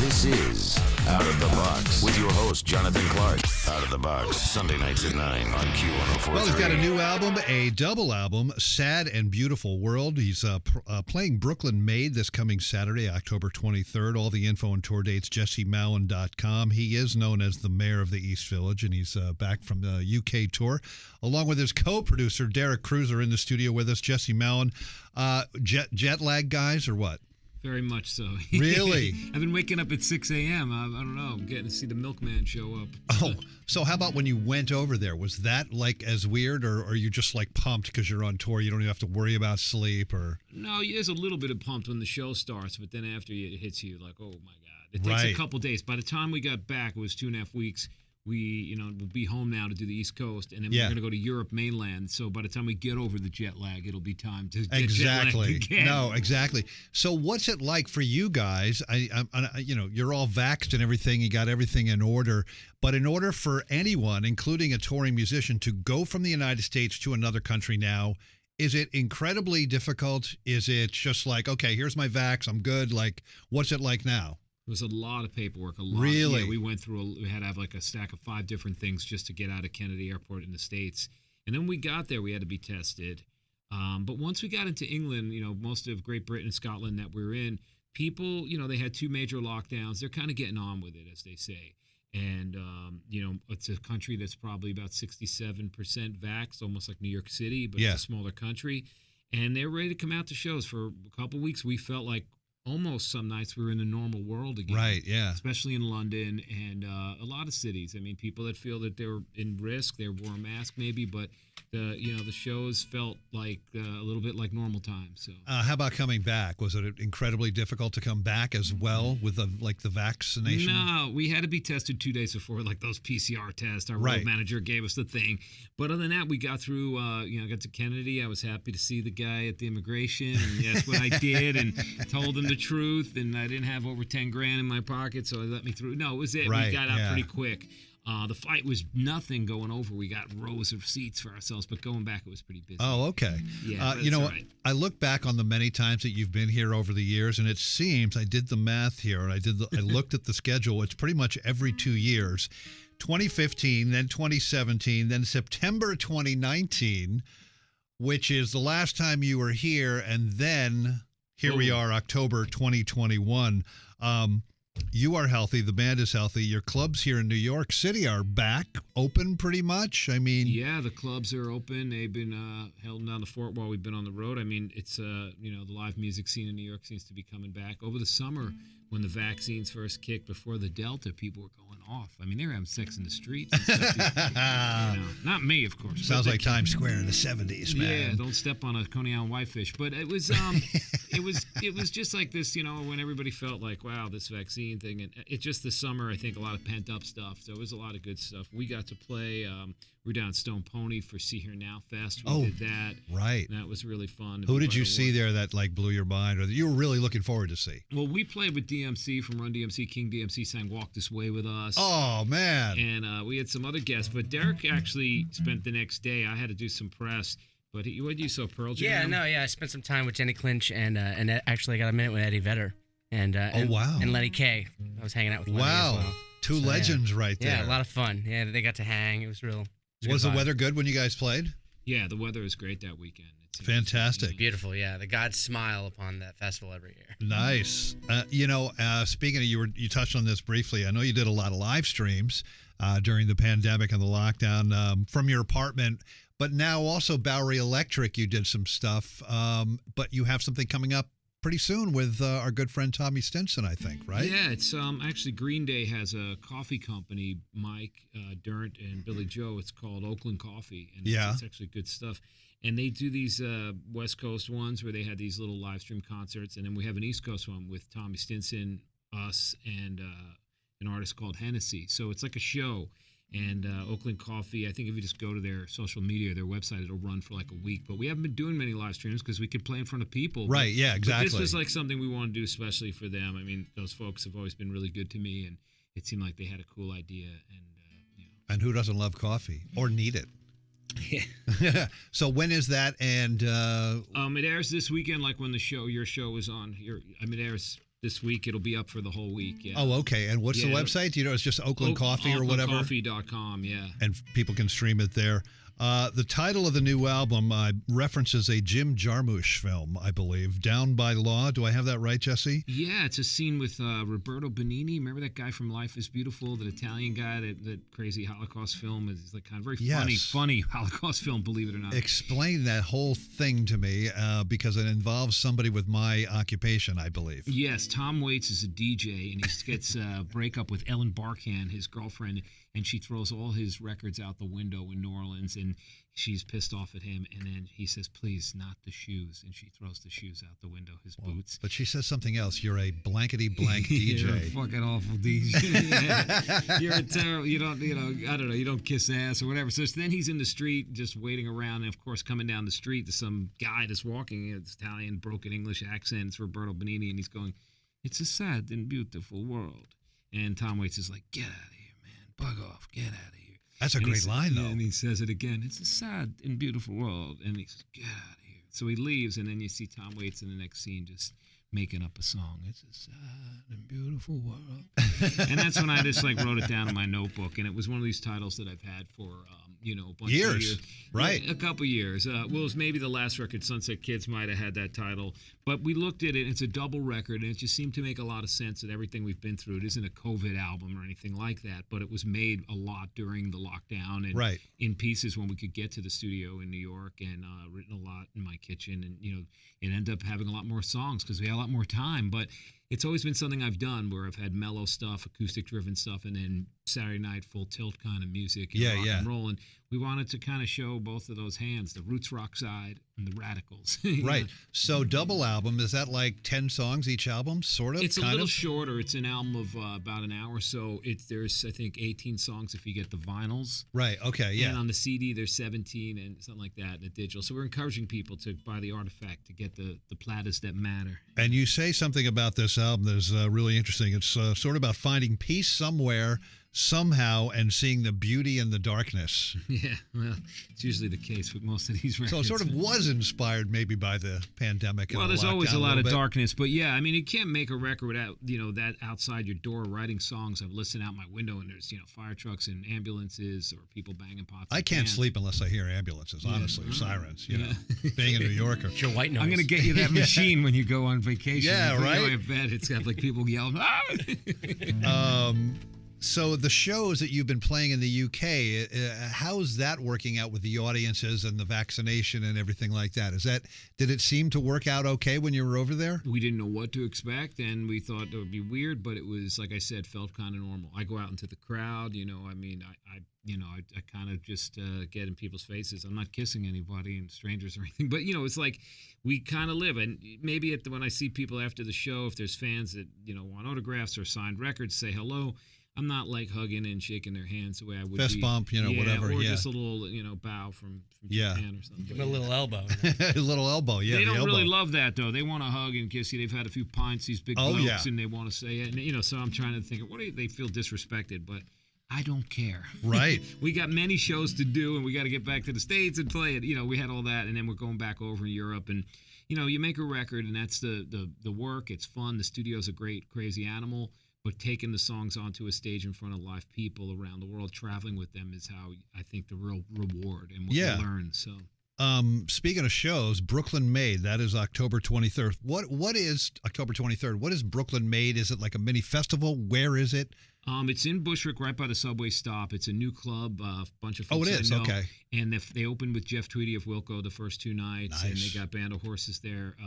This is Out of the Box with your host, Jonathan Clark. Out of the Box, Sunday nights at 9 on Q104.3. Well, he's got a new album, a double album, Sad and Beautiful World. He's playing Brooklyn Made this coming Saturday, October 23rd. All the info and tour dates, jessemalin.com. He is known as the mayor of the East Village, and he's back from the UK tour, along with his co-producer, Derek Cruiser, in the studio with us. Jesse Malin. Jet lag guys, or what? Very much so. Really? I've been waking up at 6 a.m. I don't know. I'm getting to see the milkman show up. Oh, so how about when you went over there? Was that like as weird, or are you just like pumped because you're on tour? You don't even have to worry about sleep, or? No, there's a little bit of pumped when the show starts, but then after it hits you, like, oh my God. It takes a couple days. By the time we got back, it was 2.5 weeks. We'll be home now to do the East Coast, and then we're going to go to Europe mainland. So by the time we get over the jet lag, it'll be time to get jet lagged again. No, exactly. So what's it like for you guys? You're all vaxxed and everything. You got everything in order. But in order for anyone, including a touring musician, to go from the United States to another country now, is it incredibly difficult? Is it just like, okay, here's my vax, I'm good? Like, what's it like now? It was a lot of paperwork. A lot. Really? Yeah, we went through. We had to have like a stack of 5 different things just to get out of Kennedy Airport in the States. And then we got there, we had to be tested. But once we got into England, most of Great Britain and Scotland that we're in, people, they had 2 major lockdowns. They're kind of getting on with it, as they say. And it's a country that's probably about 67% vaxxed, almost like New York City, but it's a smaller country. And they're ready to come out to shows. For a couple of weeks, we felt like almost some nights we were in the normal world again. Right, yeah. Especially in London and a lot of cities. I mean, people that feel that they're in risk, they wore a mask maybe, but the shows felt like a little bit like normal times. So, how about coming back? Was it incredibly difficult to come back as well with the vaccination? No, we had to be tested 2 days before, like those PCR tests. Our road manager gave us the thing. But other than that, we got through, got to Kennedy. I was happy to see the guy at the immigration, and that's what I did, and told him the truth, and I didn't have over 10 grand in my pocket, so they let me through. No, it was it. Right, we got out pretty quick. The flight was nothing going over. We got rows of seats for ourselves, but going back, it was pretty busy. Oh, okay. Yeah, right. I look back on the many times that you've been here over the years, and it seems, I did the math here, and I looked at the schedule. It's pretty much every 2 years. 2015, then 2017, then September 2019, which is the last time you were here, and then here we are, October 2021. You are healthy. The band is healthy. Your clubs here in New York City are back open pretty much. I mean, yeah, the clubs are open. They've been holding down the fort while we've been on the road. I mean, it's the live music scene in New York seems to be coming back. Over the summer, when the vaccines first kicked before the Delta, people were going off. I mean, they were having sex in the streets. And stuff. Not me, of course. Sounds like Times Square in the 70s, man. Yeah, don't step on a Coney Island whitefish. But it was it was just like this, when everybody felt like, wow, this vaccine thing. And it's just the summer, I think, a lot of pent-up stuff. So it was a lot of good stuff. We got to play. We were down at Stone Pony for See Here Now Fest. We did that. Right. And that was really fun. Who did you see there that like blew your mind, or that you were really looking forward to see? Well, we played with DMC from Run DMC. King DMC sang Walk This Way with us. Oh, man. And we had some other guests. But Derek actually spent the next day. I had to do some press. But what did you saw, Pearl Jam? I spent some time with Jenny Clinch and actually I got a minute with Eddie Vedder. And Lenny Kaye. I was hanging out with Lenny as well. Two legends right there. Yeah, a lot of fun. Yeah, they got to hang. It was real. Was the weather good when you guys played? Yeah, the weather was great that weekend. It's fantastic. Beautiful, yeah. The gods smile upon that festival every year. Nice. Speaking of, you touched on this briefly. I know you did a lot of live streams during the pandemic and the lockdown from your apartment. But now also Bowery Electric, you did some stuff. But you have something coming up pretty soon with our good friend Tommy Stinson, I think, right? Yeah, it's actually Green Day has a coffee company, Mike Durnt and Billy Joe. It's called Oakland Coffee, and it's actually good stuff. And they do these West Coast ones where they had these little live stream concerts, and then we have an East Coast one with Tommy Stinson, us, and an artist called Hennessy. So it's like a show. And Oakland Coffee, I think if you just go to their social media, their website, it'll run for like a week. But we haven't been doing many live streams because we could play in front of people. Right, yeah, exactly. But this was like something we want to do especially for them. I mean, those folks have always been really good to me, and it seemed like they had a cool idea. And who doesn't love coffee or need it? Yeah. So when is that? And it airs this weekend, like when your show is on. It airs this week. It'll be up for the whole week. Yeah. Oh, okay. And what's the website? Do you know, it's just Oakland Coffee or whatever? OaklandCoffee.com, yeah. And people can stream it there. The title of the new album references a Jim Jarmusch film, I believe, Down by Law. Do I have that right, Jesse? Yeah, it's a scene with Roberto Benigni. Remember that guy from Life is Beautiful, that Italian guy, that crazy Holocaust film? It's like kind of very funny Holocaust film, believe it or not. Explain that whole thing to me, because it involves somebody with my occupation, I believe. Yes, Tom Waits is a DJ, and he gets a breakup with Ellen Barkan, his girlfriend, and she throws all his records out the window in New Orleans, and she's pissed off at him, and then he says, please, not the shoes, and she throws the shoes out the window, his boots. But she says something else. You're a blankety-blank DJ. You're a fucking awful DJ. Yeah. You're a terrible, you don't kiss ass or whatever. So then he's in the street just waiting around, and of course, coming down the street, there's some guy that's walking, it's Italian, broken English accent, it's Roberto Benigni, and he's going, it's a sad and beautiful world. And Tom Waits is like, get out of here. Bug off, get out of here. That's a great line, though. And he says it again. It's a sad and beautiful world. And he says, get out of here. So he leaves, and then you see Tom Waits in the next scene just making up a song. It's a sad and beautiful world. And that's when I just wrote it down in my notebook. And it was one of these titles that I've had for, a bunch of years. Right. A couple years. It was maybe the last record, Sunset Kids, might have had that title. But we looked at it, it's a double record, and it just seemed to make a lot of sense that everything we've been through. It isn't a COVID album or anything like that, but it was made a lot during the lockdown and in pieces when we could get to the studio in New York, and written a lot in my kitchen. And, it ended up having a lot more songs because we had a lot more time. But it's always been something I've done where I've had mellow stuff, acoustic-driven stuff, and then Saturday night full tilt kind of music and rock and roll. And we wanted to kind of show both of those hands, the roots rock side and the radicals. Right. So double album, is that like 10 songs each album, sort of? It's a little shorter. It's an album of about an hour. So there's, I think, 18 songs if you get the vinyls. Right. Okay. Yeah. And on the CD, there's 17 and something like that in the digital. So we're encouraging people to buy the artifact to get the platters that matter. And you say something about this album that is really interesting. It's sort of about finding peace somewhere, somehow, and seeing the beauty in the darkness. Yeah, well, it's usually the case with most of these records. So it sort of was inspired maybe by the pandemic. Well, there's always a lot of darkness, but yeah, I mean, you can't make a record without, that outside your door writing songs. I'm listening out my window and there's, fire trucks and ambulances or people banging pots. I can't sleep unless I hear ambulances, honestly, sirens, being a New Yorker. It's your white noise. I'm going to get you that machine when you go on vacation. Yeah, right? I bet it's got people yelling. So the shows that you've been playing in the UK, how's that working out with the audiences and the vaccination and everything like that? Did it seem to work out okay when you were over there? We didn't know what to expect, and we thought it would be weird, but it was, like I said, felt kind of normal. I go out into the crowd, I kind of just get in people's faces. I'm not kissing anybody and strangers or anything, but it's like we kind of live. And maybe when I see people after the show, if there's fans that want autographs or signed records, say hello. I'm not like hugging and shaking their hands the way I would fist bump, whatever. Or just a little, bow from Japan or something. Give them a little elbow. A little elbow, yeah. They don't really love that, though. They want to hug and kiss you. They've had a few pints, these big blokes, and they want to say it. And, so I'm trying to think of they feel disrespected, but I don't care. Right. We got many shows to do, and we got to get back to the States and play it. We had all that, and then we're going back over in Europe. And, you make a record, and that's the work. It's fun. The studio's a great, crazy animal. But taking the songs onto a stage in front of live people around the world, traveling with them is how I think the real reward and what you learn. So, speaking of shows, Brooklyn Made, that is October 23rd. What is October 23rd? What is Brooklyn Made? Is it like a mini festival? Where is it? It's in Bushwick, right by the subway stop. It's a new club, a bunch of folks. Oh, it is? I know. Okay. And they opened with Jeff Tweedy of Wilco the first two nights. Nice. And they got Band of Horses there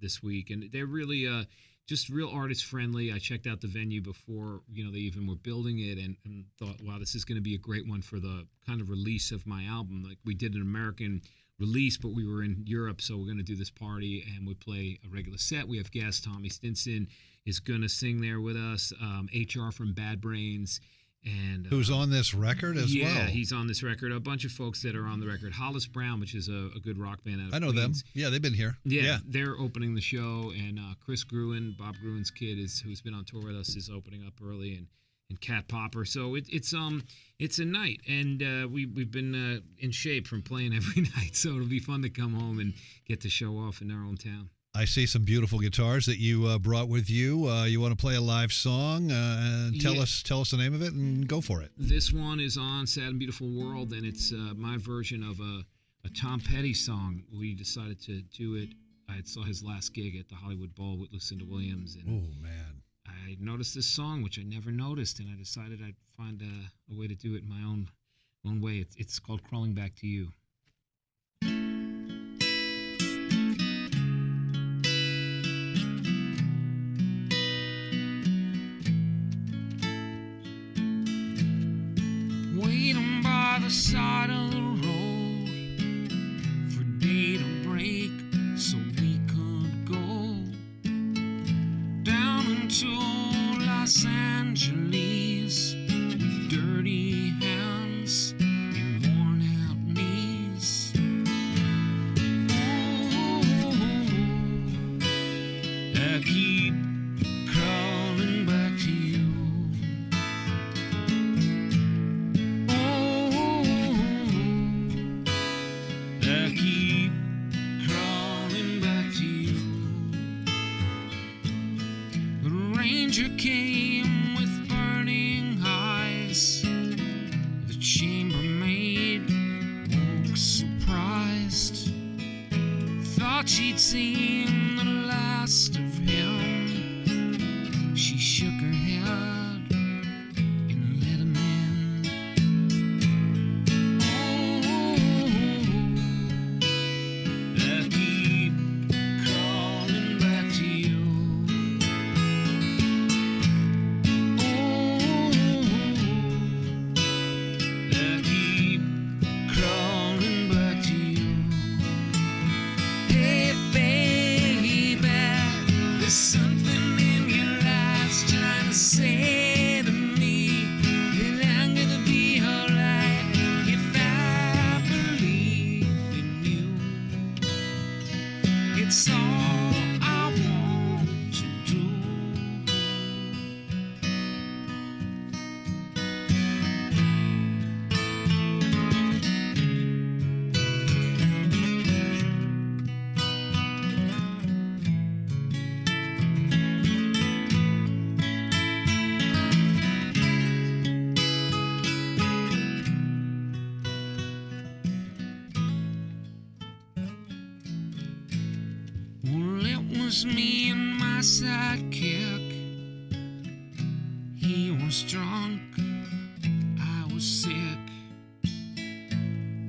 this week. And they're really just real artist friendly. I checked out the venue before, they even were building it and thought, wow, this is going to be a great one for the kind of release of my album. Like we did an American release, but we were in Europe, so we're going to do this party and we play a regular set. We have guests. Tommy Stinson is going to sing there with us. HR from Bad Brains. And who's on this record as well? Yeah, he's on this record. A bunch of folks that are on the record. Hollis Brown, which is a good rock band out of I know Queens. them. Yeah, they've been here. Yeah, they're opening the show, and Chris Gruen, Bob Gruen's kid, who's been on tour with us, is opening up early, and Cat Popper. So it's a night, and we've been in shape from playing every night. So it'll be fun to come home and get to show off in our own town. I see some beautiful guitars that you brought with you. You want to play a live song? Tell us the name of it and go for it. This one is on Sad and Beautiful World, and it's my version of a Tom Petty song. We decided to do it. I saw his last gig at the Hollywood Bowl with Lucinda Williams, and oh man, I noticed this song, which I never noticed, and I decided I'd find a way to do it in my own way. It's called Crawling Back to You. Waiting by the side of the road for day to break so we could go down into Los Angeles with dirty hands and worn out knees. Oh, I keep crawling back to you. I keep crawling back to you. The ranger came with burning eyes. The chambermaid woke surprised. Thought she'd seen the last of him. She shook her head and let him in. I keep crawling back to you. I keep crawling back to you. Hey baby, there's something in your eyes trying to say to me that I'm gonna be alright if I believe in you. It's all I want to do. Well, it was me and my sidekick. He was drunk, I was sick.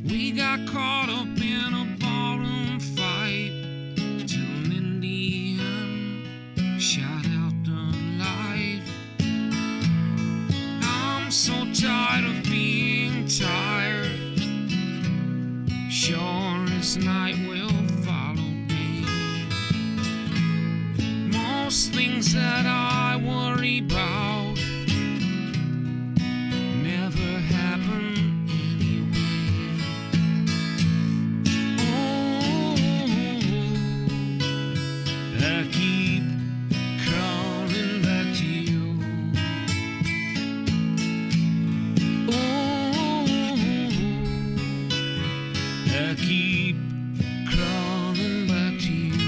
We got caught up in a ballroom fight till an Indian shot out the light. I'm so tired of being tired. Sure as night will follow day. Most things that I worry about never happen anyway. Oh, I keep crawling back to you. Oh, I keep crawling back to you.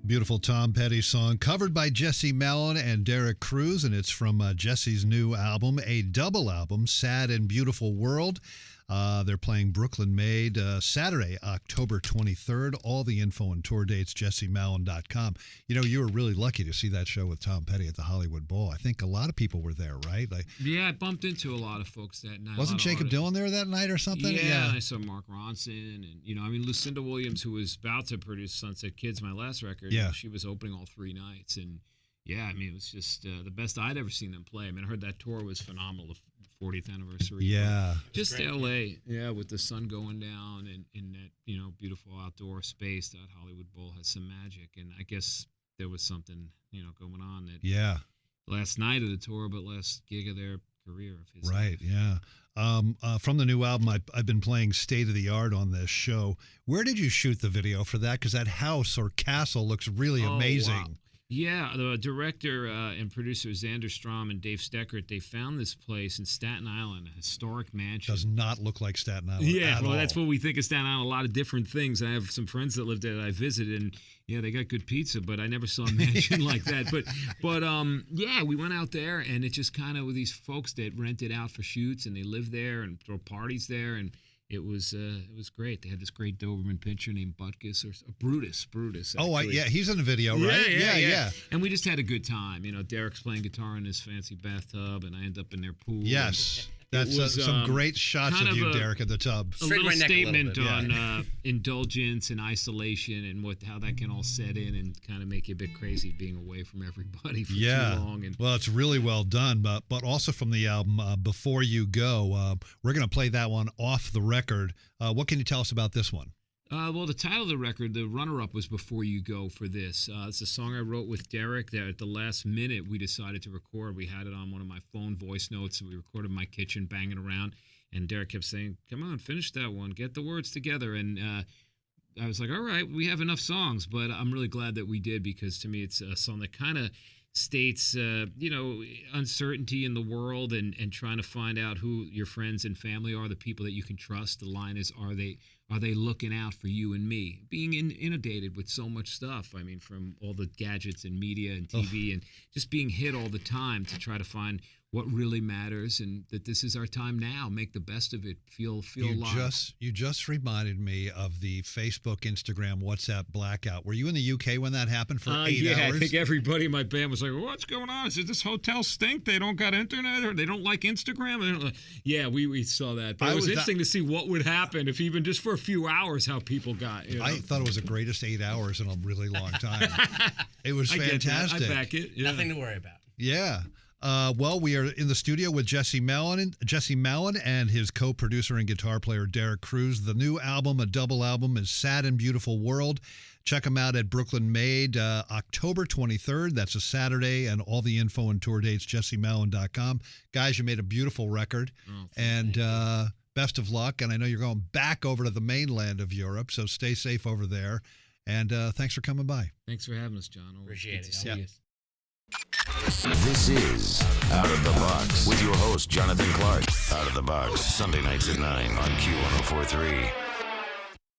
Beautiful Tom Petty song covered by Jesse Malin and Derek Cruz, and it's from Jesse's new album, a double album, Sad and Beautiful World. They're playing Brooklyn Made Saturday, October 23rd. All the info and tour dates, jessemalin.com. You know, you were really lucky to see that show with Tom Petty at the Hollywood Bowl. I think a lot of people were there, right? Yeah, I bumped into a lot of folks that night. Wasn't Jacob Dylan there that night or something? Yeah, and I saw Mark Ronson, and Lucinda Williams, who was about to produce Sunset Kids, my last record. Yeah, she was opening all 3 nights, and yeah, it was just the best I'd ever seen them play. I heard that tour was phenomenal. 40th anniversary. Yeah. Just LA. Yeah, with the sun going down and in that, beautiful outdoor space, that Hollywood Bowl has some magic. And I guess there was something, going on that last night of the tour, but last gig of their career of his. Right, yeah. From the new album, I've been playing State of the Art on this show. Where did you shoot the video for that? Because that house or castle looks really amazing. Wow. Yeah, the director and producer Xander Strom and Dave Steckert, they found this place in Staten Island, a historic mansion. Does not look like Staten Island at all. That's what we think of Staten Island, a lot of different things. I have some friends that lived there that I visited, and yeah, they got good pizza, but I never saw a mansion like that. But yeah, we went out there, and it just kind of were these folks that rented out for shoots, and they lived there and throw parties there, and it was great. They had this great Doberman pinscher named Butkus or Brutus. Oh, yeah, he's in the video, right? Yeah. And we just had a good time. You know, Derek's playing guitar in his fancy bathtub, and I end up in their pool. Yes. That's some great shots of you, Derek, at the tub. A little statement on indulgence and isolation and how that can all set in and kind of make you a bit crazy being away from everybody for too long. And well, it's really well done, but also from the album Before You Go, we're going to play that one off the record. What can you tell us about this one? Well, the title of the record, the runner-up, was Before You Go for this. It's a song I wrote with Derek that at the last minute we decided to record. We had it on one of my phone voice notes, and we recorded in my kitchen banging around. And Derek kept saying, come on, finish that one. Get the words together. And I was like, all right, we have enough songs. But I'm really glad that we did because to me it's a song that kind of states, uncertainty in the world and trying to find out who your friends and family are, the people that you can trust. The line is, are they looking out for you and me? Being inundated with so much stuff. I mean, from all the gadgets and media and TV and just being hit all the time to try to find what really matters and that this is our time now. Make the best of it. Feel alive. You just reminded me of the Facebook, Instagram, WhatsApp blackout. Were you in the UK when that happened for 8 hours? Yeah, I think everybody in my band was like, what's going on? Does this hotel stink? They don't got internet or they don't like Instagram? Yeah, we saw that. But it was interesting to see what would happen if even just for a few hours how people got. I thought it was the greatest 8 hours in a really long time. It was fantastic. I back it. Yeah. Nothing to worry about. Yeah. Well, we are in the studio with Jesse Malin and his co-producer and guitar player Derek Cruz. The new album, a double album, is Sad and Beautiful World. Check them out at Brooklyn Made, October 23rd. That's a Saturday, and all the info and tour dates, jessemalin.com. Guys, you made a beautiful record, and best of luck. And I know you're going back over to the mainland of Europe, so stay safe over there. And thanks for coming by. Thanks for having us, John. Appreciate it. See you. This is Out of the Box with your host, Jonathan Clark. Out of the Box, Sunday nights at 9 on Q1043.